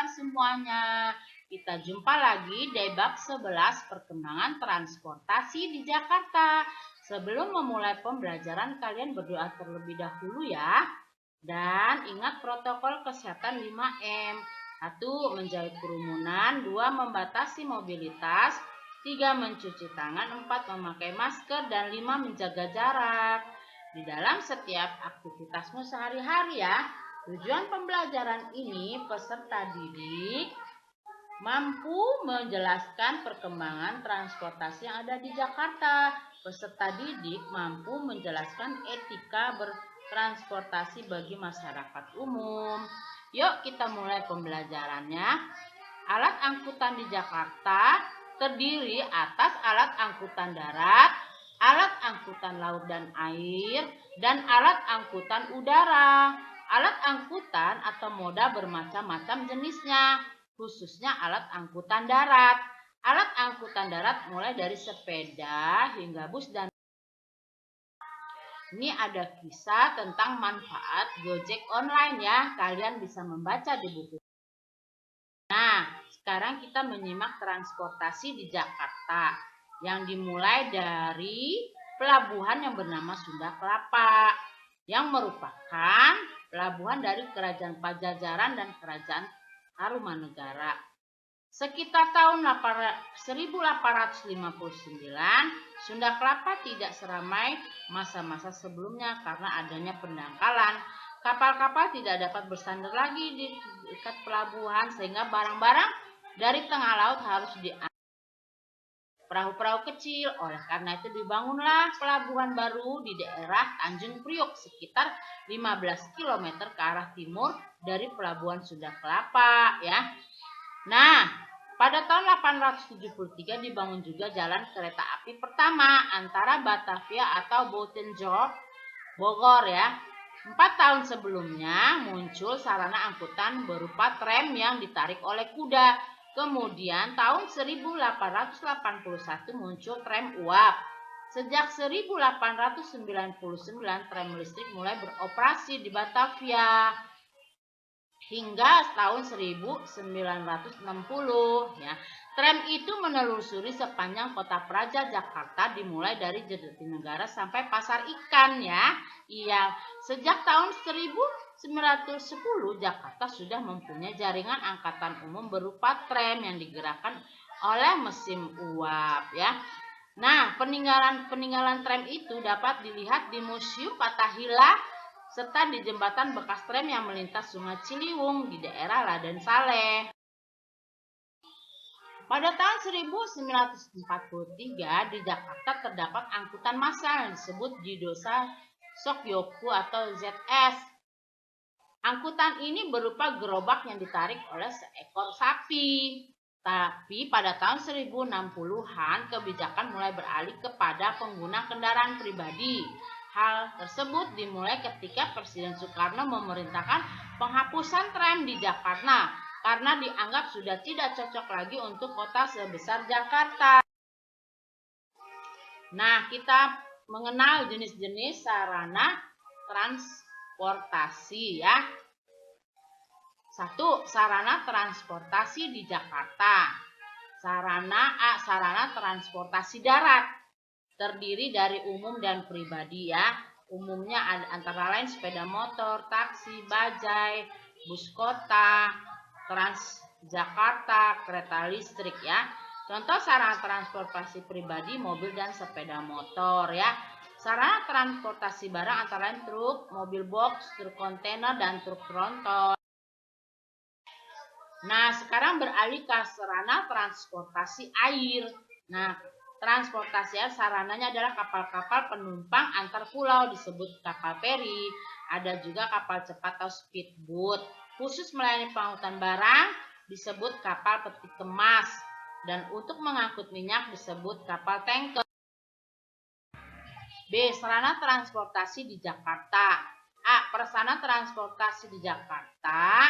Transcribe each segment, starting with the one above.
kabar semuanya? Kita jumpa lagi di bab 11 perkembangan transportasi di Jakarta. Sebelum memulai pembelajaran, kalian berdoa terlebih dahulu ya. Dan ingat protokol kesehatan 5M. 1. Menjauhi kerumunan. 2. Membatasi mobilitas. 3. Mencuci tangan. 4. Memakai masker. Dan 5. Menjaga jarak. Di dalam setiap aktivitasmu sehari-hari ya. Tujuan pembelajaran ini peserta didik mampu menjelaskan perkembangan transportasi yang ada di Jakarta. Peserta didik mampu menjelaskan etika bertransportasi bagi masyarakat umum. Yuk kita mulai pembelajarannya. Alat angkutan di Jakarta terdiri atas alat angkutan darat, alat angkutan laut dan air, dan alat angkutan udara. Alat angkutan atau moda bermacam-macam jenisnya, khususnya alat angkutan darat. Alat angkutan darat mulai dari sepeda hingga bus dan ini ada kisah tentang manfaat Gojek online ya. Kalian bisa membaca di buku. Nah, sekarang kita menyimak transportasi di Jakarta yang dimulai dari pelabuhan yang bernama Sunda Kelapa yang merupakan pelabuhan dari Kerajaan Pajajaran dan Kerajaan Tarumanegara. Sekitar tahun 1859, Sunda Kelapa tidak seramai masa-masa sebelumnya karena adanya pendangkalan. Kapal-kapal tidak dapat bersandar lagi di dekat pelabuhan sehingga barang-barang dari tengah laut harus diangkut perahu-perahu kecil. Oleh karena itu dibangunlah pelabuhan baru di daerah Tanjung Priok sekitar 15 km ke arah timur dari pelabuhan Sunda Kelapa ya. Nah, pada tahun 1873 dibangun juga jalan kereta api pertama antara Batavia atau Botenjol Bogor ya. 4 tahun sebelumnya muncul sarana angkutan berupa tram yang ditarik oleh kuda. Kemudian tahun 1881 muncul tram uap. Sejak 1899 tram listrik mulai beroperasi di Batavia hingga tahun 1960 ya. Tram itu menelusuri sepanjang kota Praja Jakarta dimulai dari Jatinegara sampai Pasar Ikan ya. Iya, sejak tahun 1910 Jakarta sudah mempunyai jaringan angkutan umum berupa tram yang digerakkan oleh mesin uap ya. Nah, peninggalan tram itu dapat dilihat di Museum Fathahillah serta di jembatan bekas tram yang melintas Sungai Ciliwung di daerah Raden Saleh. Pada tahun 1943 di Jakarta terdapat angkutan massal yang disebut Jidosa Sokyoku atau ZS. Angkutan ini berupa gerobak yang ditarik oleh seekor sapi. Tapi pada tahun 1060-an kebijakan mulai beralih kepada pengguna kendaraan pribadi. Hal tersebut dimulai ketika Presiden Soekarno memerintahkan penghapusan tram di Jakarta karena dianggap sudah tidak cocok lagi untuk kota sebesar Jakarta. Nah, kita mengenal jenis-jenis sarana transportasi ya. 1. Sarana transportasi di Jakarta. Sarana transportasi darat terdiri dari umum dan pribadi ya. Umumnya ada antara lain sepeda motor, taksi, bajai, bus kota, Transjakarta, kereta listrik ya. Contoh sarana transportasi pribadi, mobil dan sepeda motor ya. Sarana transportasi barang antara lain truk, mobil box, truk kontainer dan truk tronton. Nah, sekarang beralih ke sarana transportasi air. Nah, transportasi air sarananya adalah kapal-kapal penumpang antar pulau disebut kapal feri. Ada juga kapal cepat atau speedboat. Khusus melayani pengangkutan barang disebut kapal peti kemas. Dan untuk mengangkut minyak disebut kapal tanker. B. Sarana transportasi di Jakarta. A. Sarana transportasi di Jakarta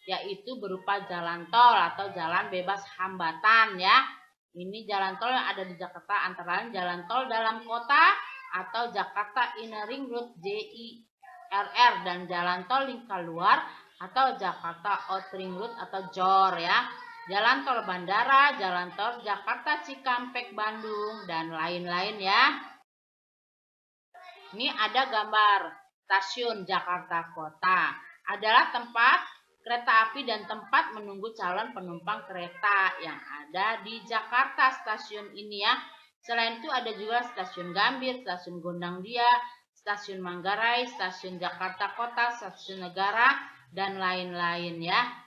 yaitu berupa jalan tol atau jalan bebas hambatan ya. Ini jalan tol yang ada di Jakarta antara lain jalan tol dalam kota atau Jakarta Inner Ring Road JIRR dan jalan tol lingkar luar atau Jakarta Outer Road atau JOR ya. Jalan tol bandara, jalan tol Jakarta Cikampek Bandung, dan lain-lain ya. Ini ada gambar stasiun Jakarta Kota. Adalah tempat kereta api dan tempat menunggu calon penumpang kereta yang ada di Jakarta stasiun ini ya. Selain itu ada juga stasiun Gambir, stasiun Gondangdia, stasiun Manggarai, stasiun Jakarta Kota, stasiun Negara, dan lain-lain ya.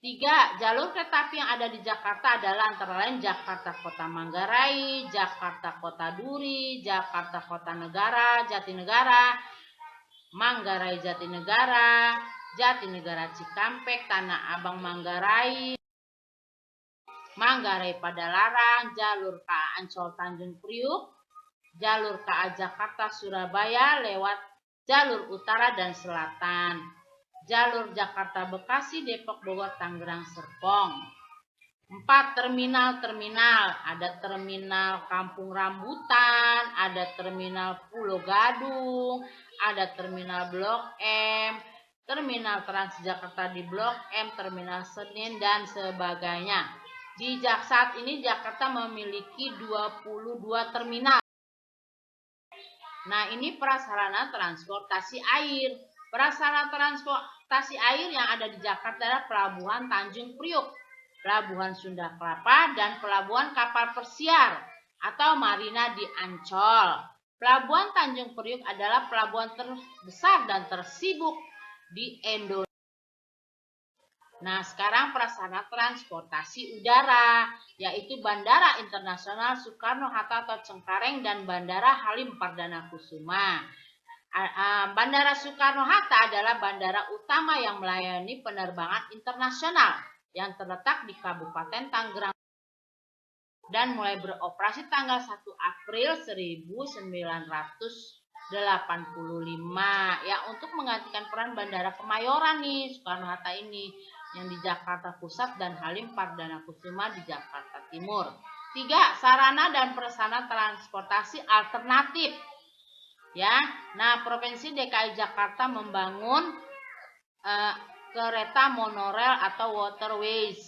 3. Jalur kereta api yang ada di Jakarta adalah antara lain Jakarta Kota Manggarai, Jakarta Kota Duri, Jakarta Kota Negara, Jatinegara, Manggarai Jatinegara, Jatinegara Cikampek, Tanah Abang Manggarai, Manggarai Padalarang, jalur KA Ancol Tanjung Priuk, jalur KA Jakarta Surabaya lewat jalur utara dan selatan, jalur Jakarta Bekasi, Depok, Bogor, Tangerang, Serpong. 4. Terminal-terminal. Ada terminal Kampung Rambutan, ada terminal Pulau Gadung, ada terminal Blok M, terminal Transjakarta di Blok M, terminal Senin, dan sebagainya. Di saat ini Jakarta memiliki 22 terminal. Nah, ini prasarana transportasi air. Prasarana transportasi air yang ada di Jakarta adalah Pelabuhan Tanjung Priuk, Pelabuhan Sunda Kelapa, dan Pelabuhan Kapal Persiar atau Marina di Ancol. Pelabuhan Tanjung Priuk adalah pelabuhan terbesar dan tersibuk di Indonesia. Nah, sekarang prasarana transportasi udara, yaitu Bandara Internasional Soekarno-Hatta atau Cengkareng dan Bandara Halim Perdana Kusuma. Bandara Soekarno-Hatta adalah bandara utama yang melayani penerbangan internasional yang terletak di Kabupaten Tangerang dan mulai beroperasi tanggal 1 April 1985 ya, untuk menggantikan peran Bandara Kemayoran nih, Soekarno-Hatta ini yang di Jakarta Pusat dan Halim Perdana Kusuma di Jakarta Timur. 3. Sarana dan prasarana transportasi alternatif. Ya, nah Provinsi DKI Jakarta membangun kereta monorail atau waterways.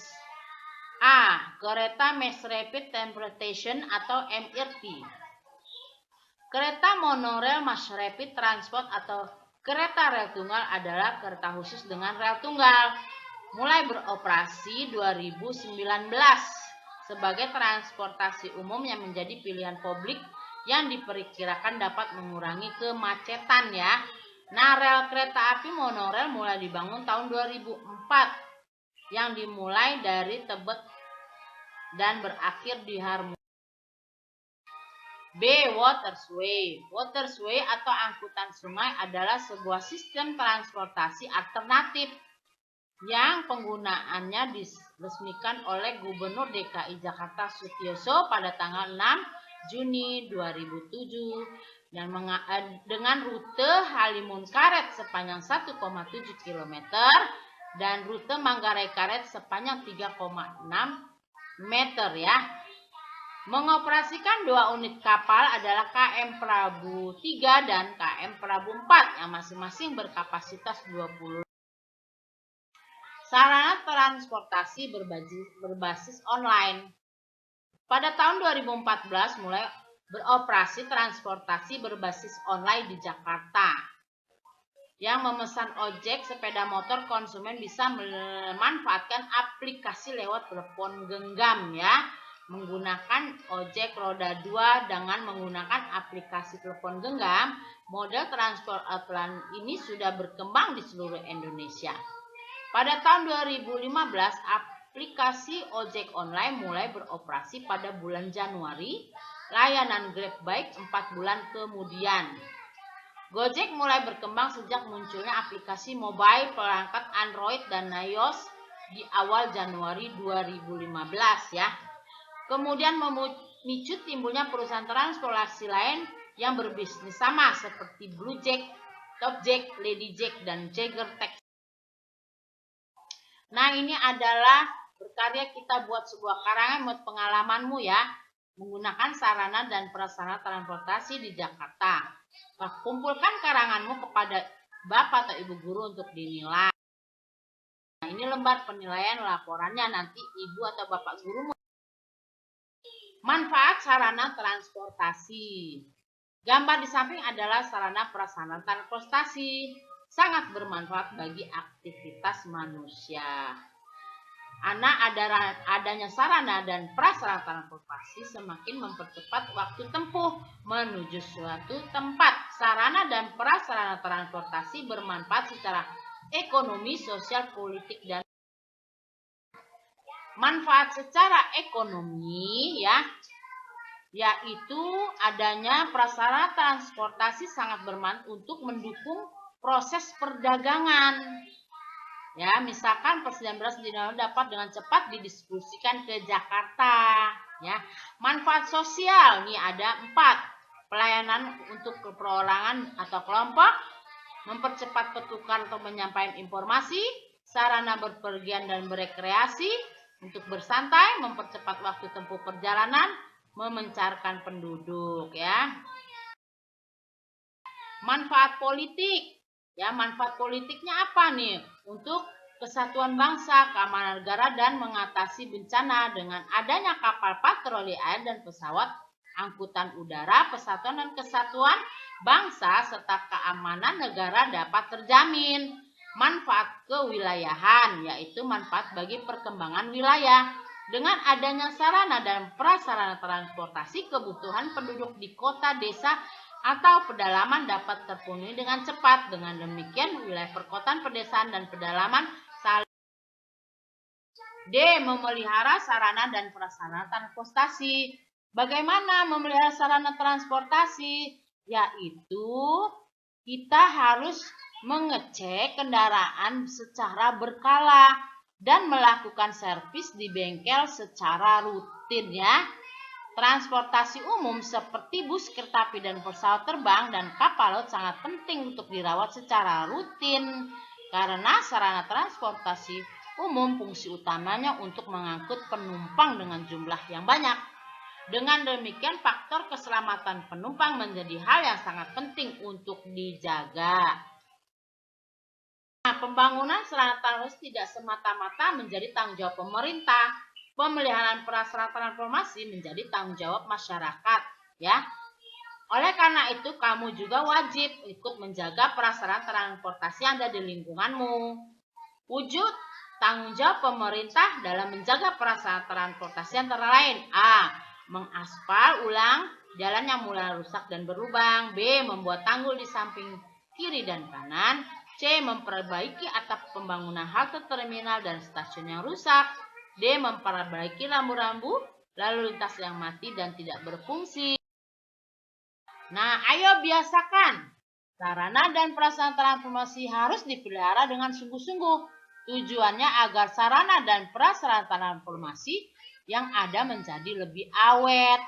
A. Kereta Mass Rapid Transportation atau MRT. Kereta monorail Mass Rapid Transport atau kereta rel tunggal adalah kereta khusus dengan rel tunggal. Mulai beroperasi 2019 sebagai transportasi umum yang menjadi pilihan publik yang diperkirakan dapat mengurangi kemacetan ya. Nah, rel kereta api monorail mulai dibangun tahun 2004 yang dimulai dari Tebet dan berakhir di Harmoni. B. Waterway. Waterway atau angkutan sungai adalah sebuah sistem transportasi alternatif yang penggunaannya diresmikan oleh Gubernur DKI Jakarta Sutioso pada tanggal 6 Juni 2007 dan dengan rute Halimun Karet sepanjang 1,7 km dan rute Manggarai Karet sepanjang 3,6 meter ya. Mengoperasikan 2 unit kapal adalah KM Prabu 3 dan KM Prabu 4 yang masing-masing berkapasitas 20. Sarana transportasi berbasis online. Pada tahun 2014 mulai beroperasi transportasi berbasis online di Jakarta. Yang memesan ojek sepeda motor, konsumen bisa memanfaatkan aplikasi lewat telepon genggam ya. Menggunakan ojek roda 2 dengan menggunakan aplikasi telepon genggam, model transport online ini sudah berkembang di seluruh Indonesia. Pada tahun 2015, aplikasi ojek online mulai beroperasi pada bulan Januari, layanan Grab Bike 4 bulan kemudian. Gojek mulai berkembang sejak munculnya aplikasi mobile perangkat Android dan iOS di awal Januari 2015 ya. Kemudian memicu timbulnya perusahaan transportasi lain yang berbisnis sama seperti Bluejack, Topjack, Ladyjack, dan Jagger Taxi. Nah, ini adalah berkarya kita buat sebuah karangan buat pengalamanmu ya, menggunakan sarana dan prasarana transportasi di Jakarta. Kumpulkan karanganmu kepada Bapak atau Ibu guru untuk dinilai. Nah, ini lembar penilaian laporannya, nanti ibu atau bapak guru. Manfaat sarana transportasi. Gambar di samping adalah sarana prasarana transportasi. Sangat bermanfaat bagi aktivitas manusia. Adanya sarana dan prasarana transportasi semakin mempercepat waktu tempuh menuju suatu tempat. Sarana dan prasarana transportasi bermanfaat secara ekonomi, sosial, politik, dan manfaat secara ekonomi yaitu adanya prasarana transportasi sangat bermanfaat untuk mendukung proses perdagangan. Ya, misalkan Persediaan beras di Indonesia dapat dengan cepat didistribusikan ke Jakarta. Ya, manfaat sosial nih ada 4. Pelayanan untuk perorangan atau kelompok, mempercepat pertukaran atau menyampaikan informasi, sarana berpergian dan berekreasi, untuk bersantai, mempercepat waktu tempuh perjalanan, memencarkan penduduk ya. Manfaat politik. Ya, manfaat politiknya apa nih? Untuk kesatuan bangsa, keamanan negara, dan mengatasi bencana dengan adanya kapal patroli air dan pesawat angkutan udara, persatuan dan kesatuan bangsa serta keamanan negara dapat terjamin. Manfaat kewilayahan, yaitu manfaat bagi perkembangan wilayah. Dengan adanya sarana dan prasarana transportasi, kebutuhan penduduk di kota, desa, atau pedalaman dapat terpenuhi dengan cepat. Dengan demikian, wilayah perkotaan, pedesaan, dan pedalaman saling. D. Memelihara sarana dan prasarana transportasi. Bagaimana memelihara sarana transportasi? Yaitu kita harus mengecek kendaraan secara berkala dan melakukan servis di bengkel secara rutin ya. Transportasi umum seperti bus, kereta api, dan pesawat terbang dan kapal laut sangat penting untuk dirawat secara rutin karena sarana transportasi umum fungsi utamanya untuk mengangkut penumpang dengan jumlah yang banyak. Dengan demikian, faktor keselamatan penumpang menjadi hal yang sangat penting untuk dijaga. Nah, pembangunan sarana transportasi tidak semata-mata menjadi tanggung jawab pemerintah. Pemeliharaan prasarana transportasi menjadi tanggung jawab masyarakat, ya. Oleh karena itu, kamu juga wajib ikut menjaga prasarana transportasi yang ada di lingkunganmu. Wujud tanggung jawab pemerintah dalam menjaga prasarana transportasi antara lain: A. Mengaspal ulang jalan yang mulai rusak dan berlubang. B. Membuat tanggul di samping kiri dan kanan. C. Memperbaiki atap pembangunan halte, terminal, dan stasiun yang rusak. D. Memperbaiki rambu-rambu lalu lintas yang mati dan tidak berfungsi. Nah, ayo biasakan. Sarana dan prasarana transportasi harus dipelihara dengan sungguh-sungguh. Tujuannya agar sarana dan prasarana transportasi yang ada menjadi lebih awet.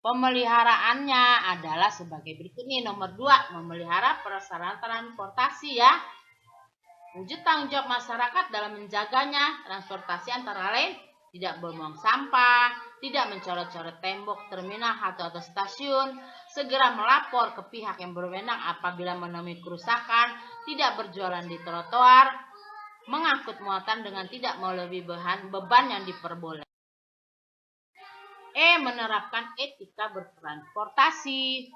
Pemeliharaannya adalah sebagai berikut nih. Nomor 2, memelihara prasarana transportasi ya. Wujud tanggung jawab masyarakat dalam menjaganya. Transportasi antara lain tidak membuang sampah, tidak mencoret-coret tembok terminal, halte atau stasiun, segera melapor ke pihak yang berwenang apabila menemui kerusakan, tidak berjualan di trotoar, mengangkut muatan dengan tidak melebihi beban yang diperbolehkan. E. Menerapkan etika bertransportasi.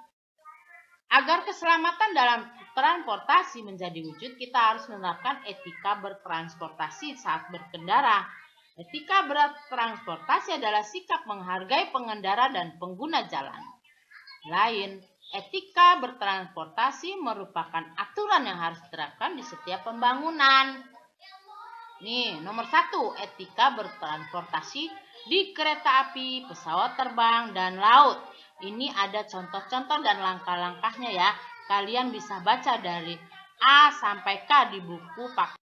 Agar keselamatan dalam transportasi menjadi wujud, kita harus menerapkan etika bertransportasi saat berkendara. Etika bertransportasi adalah sikap menghargai pengendara dan pengguna jalan lain. Etika bertransportasi merupakan aturan yang harus diterapkan di setiap pembangunan. Nih, nomor 1, etika bertransportasi di kereta api, pesawat terbang, dan laut. Ini ada contoh-contoh dan langkah-langkahnya ya. Kalian bisa baca dari A sampai K di buku paket.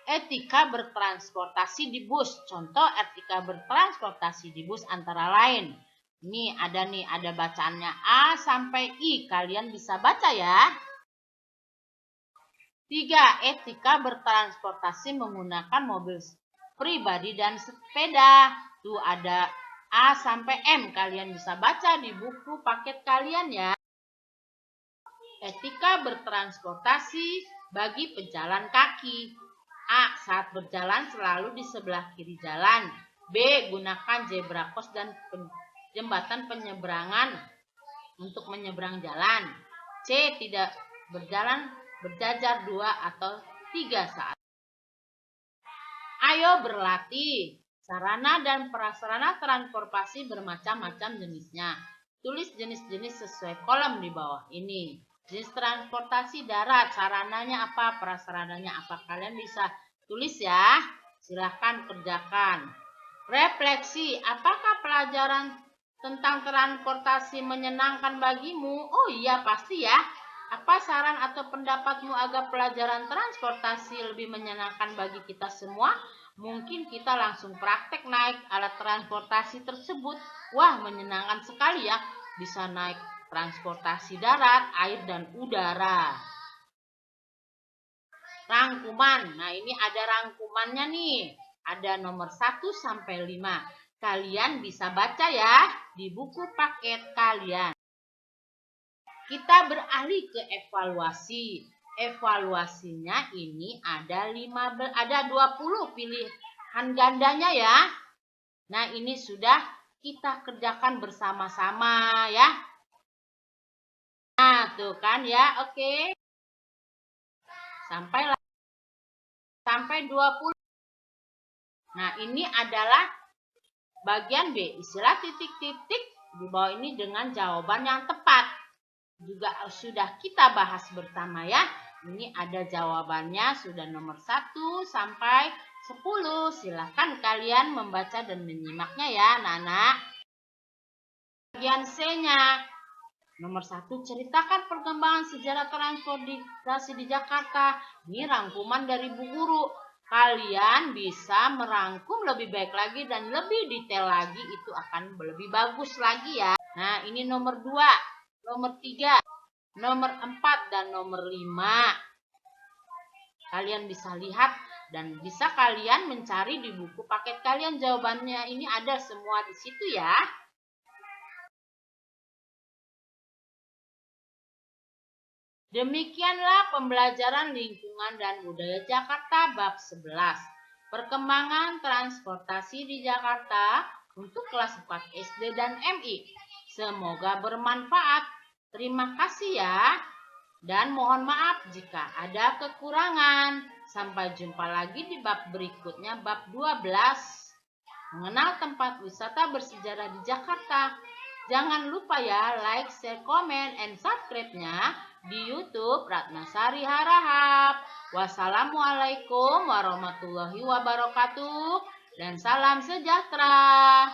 Etika bertransportasi di bus. Contoh etika bertransportasi di bus antara lain. Ini ada bacaannya A sampai I. Kalian bisa baca ya. 3. Etika bertransportasi menggunakan mobil pribadi dan sepeda. Tuh ada A sampai M. Kalian bisa baca di buku paket kalian ya. Etika bertransportasi bagi pejalan kaki. A. Saat berjalan selalu di sebelah kiri jalan. B. Gunakan zebra cross dan jembatan penyeberangan untuk menyeberang jalan. C. Tidak berjalan berjajar 2 atau 3 saat. Ayo berlatih. Sarana dan prasarana transportasi bermacam-macam jenisnya. Tulis jenis-jenis sesuai kolom di bawah ini. Jenis transportasi darat, sarananya apa, prasarananya apa. Kalian bisa tulis ya. Silahkan kerjakan. Refleksi, apakah pelajaran tentang transportasi menyenangkan bagimu? Oh iya, pasti ya. Apa saran atau pendapatmu agar pelajaran transportasi lebih menyenangkan bagi kita semua? Mungkin kita langsung praktek naik alat transportasi tersebut. Wah, menyenangkan sekali ya. Bisa naik transportasi darat, air, dan udara. Rangkuman. Nah, ini ada rangkumannya nih. Ada nomor 1 sampai 5. Kalian bisa baca ya di buku paket kalian. Kita beralih ke evaluasi. Evaluasinya ini ada 20 pilihan gandanya ya. Nah, ini sudah kita kerjakan bersama-sama ya. Nah, tuh kan ya, oke. Sampai 20. Nah, ini adalah bagian B. Istilah titik-titik di bawah ini dengan jawaban yang tepat. Juga sudah kita bahas bersama ya. Ini ada jawabannya sudah nomor 1 sampai 10. Silahkan kalian membaca dan menyimaknya ya anak-anak. Bagian C-nya. Nomor 1, ceritakan perkembangan sejarah transportasi di Jakarta. Ini rangkuman dari Bu Guru. Kalian bisa merangkum lebih baik lagi dan lebih detail lagi. Itu akan lebih bagus lagi ya. Nah, ini nomor 2. Nomor 3, nomor 4, dan nomor 5. Kalian bisa lihat dan bisa kalian mencari di buku paket kalian. Jawabannya ini ada semua di situ ya. Demikianlah pembelajaran lingkungan dan budaya Jakarta bab 11. Perkembangan transportasi di Jakarta untuk kelas 4 SD dan MI. Semoga bermanfaat. Terima kasih ya. Dan mohon maaf jika ada kekurangan. Sampai jumpa lagi di bab berikutnya, bab 12. Mengenal tempat wisata bersejarah di Jakarta. Jangan lupa ya, like, share, komen, and subscribe-nya di YouTube Ratnasari Harahap. Wassalamualaikum warahmatullahi wabarakatuh. Dan salam sejahtera.